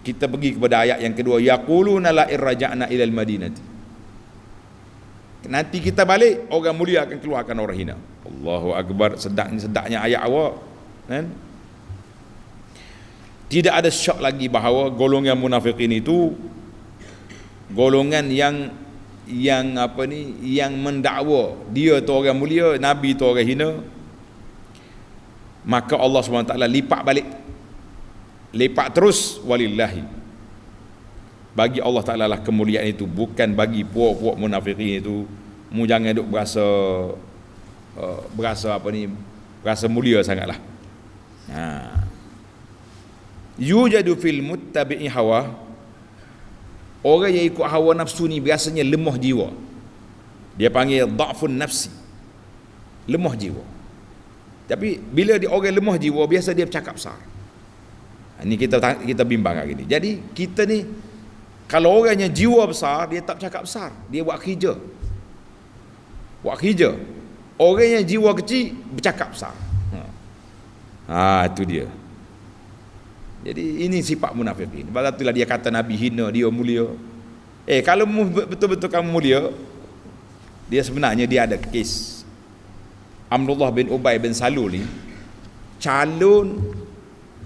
kita pergi kepada ayat yang kedua, yaquluna la irja'na ilal madinati. Nanti kita balik, orang mulia akan keluarkan orang hina. Allahu Akbar, sedaknya ayat awak kan? Tidak ada syak lagi bahawa golongan munafikin itu golongan yang mendakwa dia tu orang mulia, Nabi tu orang hina. Maka Allah SWT lipat balik, lipat terus, walillahi, bagi Allah Ta'ala lah kemuliaan itu, bukan bagi puak-puak munafikin itu. Mu jangan duk berasa mulia sangatlah. Yujadu fil muttabi'i hawa, orang yang ikut hawa nafsu ni biasanya lemah jiwa. Dia panggil dha'fun nafsi, lemah jiwa. Tapi bila dia orang lemah jiwa, biasa dia bercakap besar. Ini kita bimbang hari ni. Jadi kita ni, kalau orangnya jiwa besar, dia tak bercakap besar, dia buat kerja. Orang yang jiwa kecil bercakap besar. Itu dia. Jadi ini sifat munafikin. Sebab itulah dia kata Nabi hina, dia mulia. Kalau betul-betul kamu mulia, dia sebenarnya dia ada kes. Abdullah bin Ubay bin Salul ni calon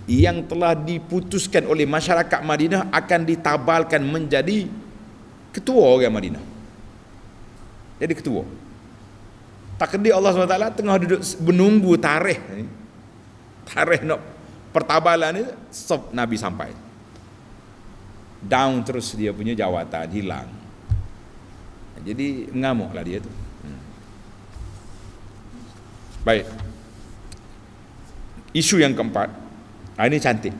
yang telah diputuskan oleh masyarakat Madinah akan ditabalkan menjadi ketua orang Madinah. Jadi ketua. Takdir Allah SWT tengah duduk menunggu tarikh nak pertabalan ni, Nabi sampai. Down terus dia punya jawatan, hilang. Jadi mengamuklah dia tu. Baik. Isu yang keempat, ini cantik.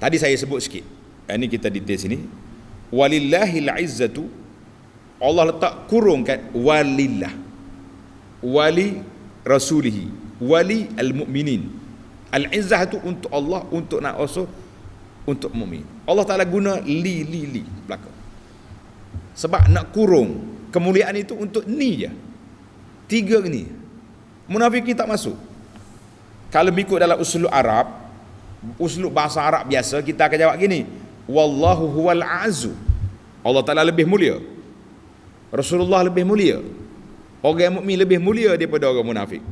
Tadi saya sebut sikit. Ini kita detail sini. Walillahil izzatu, Allah letak kurung kat walillah. Wali rasulihi, wali al-mu'minin. Al-izzah tu untuk Allah, untuk nak also untuk mukmin. Allah Taala guna li belakang. Sebab nak kurung kemuliaan itu untuk ni je. Tiga ni. Munafikin tak masuk. Kalau ikut dalam uslub Arab, uslub bahasa Arab biasa, kita akan jawab gini, wallahu huwal azu. Allah Taala lebih mulia. Rasulullah lebih mulia. Orang mukmin lebih mulia daripada orang munafik.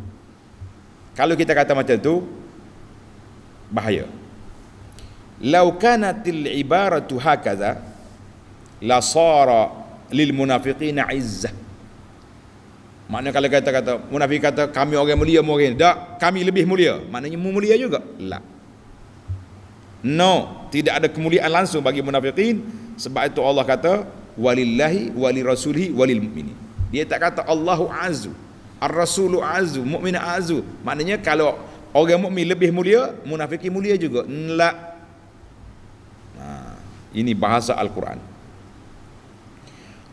Kalau kita kata macam tu, bahaya. Lau kanatil ibaratu hakaza la sara lil munafiqina izzah. Maknanya kalau kata munafik kata kami orang mulia, tak, kami lebih mulia, maknanya mu mulia juga? La. No, tidak ada kemuliaan langsung bagi munafikin. Sebab itu Allah kata walillahi wali rasulihi walil mu'minin. Dia tak kata Allahu azu, ar-rasulu azu, mukmin azu. Maknanya kalau orang mukmin lebih mulia, munafikin mulia juga? La. Ini bahasa Al-Quran.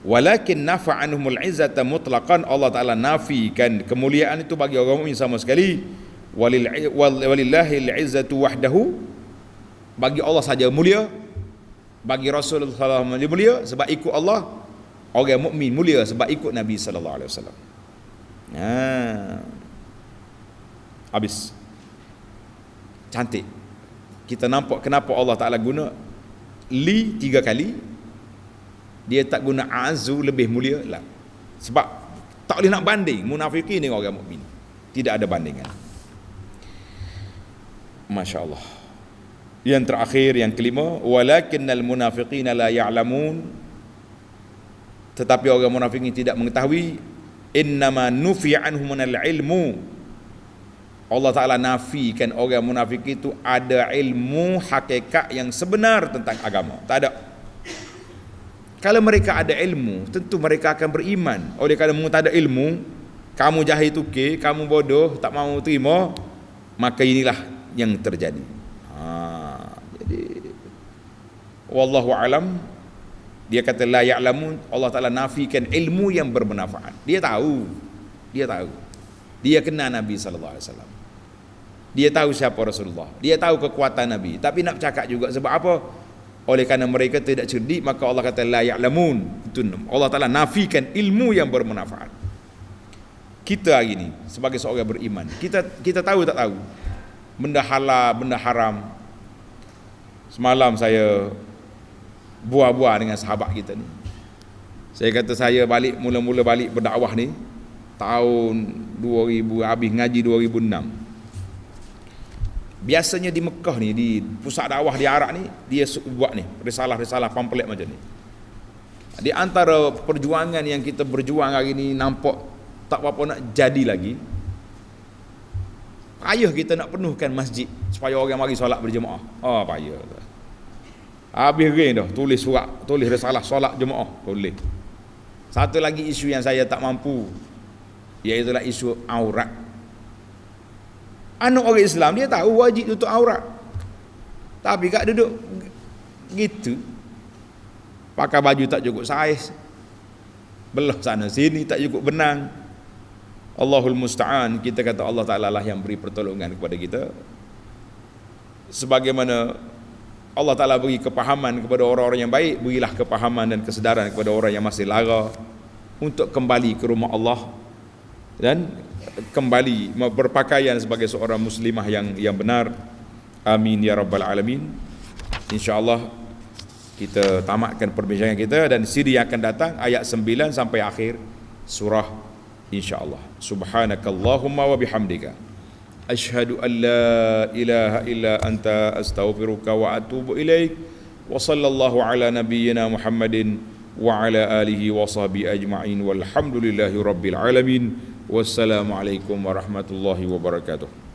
Walakin nafa anhumul izzata mutlaqan, Allah Ta'ala nafikan kemuliaan itu bagi orang mukmin sama sekali. Walillahil izzatu wahdahu, bagi Allah saja mulia, bagi Rasulullah SAW mulia sebab ikut Allah, orang mukmin mulia sebab ikut Nabi sallallahu alaihi wasallam. Habis. Cantik. Kita nampak kenapa Allah Ta'ala guna li 3 kali. Dia tak guna azu lebih mulia lah. Sebab tak boleh nak banding munafikin dengan orang mukmin. Tidak ada bandingan. Masya-Allah. Yang terakhir, yang kelima, walakinnal munafiqina la ya'lamun, tetapi orang munafikin tidak mengetahui. Innama nufi'a anhum minal ilmu, Allah Ta'ala nafikan orang munafik itu ada ilmu hakikat yang sebenar tentang agama. Tak ada. Kalau mereka ada ilmu, tentu mereka akan beriman. Oleh kerana kamu tak ada ilmu, kamu jahil tukir, kamu bodoh, tak mahu terima, maka inilah yang terjadi. Jadi wallahu alam, dia kata la ya'lamun, Allah Ta'ala nafikan ilmu yang bermanfaat. Dia tahu. Dia kenal Nabi sallallahu alaihi wasallam. Dia tahu siapa Rasulullah. Dia tahu kekuatan Nabi. Tapi nak bercakap juga sebab apa? Oleh kerana mereka tidak cerdik, maka Allah kata la ya'lamun. Itu Allah Ta'ala nafikan ilmu yang bermanfaat. Kita hari ini sebagai seorang beriman, kita tahu tak tahu benda halal, benda haram. Semalam saya buah-buah dengan sahabat kita ni. Saya kata saya mula-mula balik berdakwah ni tahun 2000, habis ngaji 2006. Biasanya di Mekah ni, di pusat dakwah di Arab ni, dia buat ni risalah-risalah pamphlet macam ni. Di antara perjuangan yang kita berjuang hari ni nampak tak apa-apa nak jadi lagi. Payah kita nak penuhkan masjid supaya orang mari solat berjemaah. Payah. Habis geng dah tulis surat, tulis risalah solat jemaah, tulis. Satu lagi isu yang saya tak mampu, iaitu isu aurat. Anak orang Islam dia tahu wajib tutup aurat, tapi kat duduk gitu, pakai baju tak cukup saiz, belah sana sini tak cukup benang. Allahul musta'an. Kita kata Allah Ta'ala lah yang beri pertolongan kepada kita. Sebagaimana Allah Ta'ala beri kepahaman kepada orang-orang yang baik, berilah kepahaman dan kesedaran kepada orang yang masih lara untuk kembali ke rumah Allah dan kembali berpakaian sebagai seorang muslimah yang benar. Amin ya rabbal alamin. InsyaAllah kita tamatkan perbincangan kita, dan siri yang akan datang ayat 9 sampai akhir surah, insyaAllah. Subhanakallahumma wa bihamdika asyhadu an la ilaha illa anta astaghfiruka wa atubu ilaik. Wa sallallahu ala nabiyyina Muhammadin wa ala alihi wa sahbihi ajma'in walhamdulillahi rabbil alamin. Wassalamualaikum warahmatullahi wabarakatuh.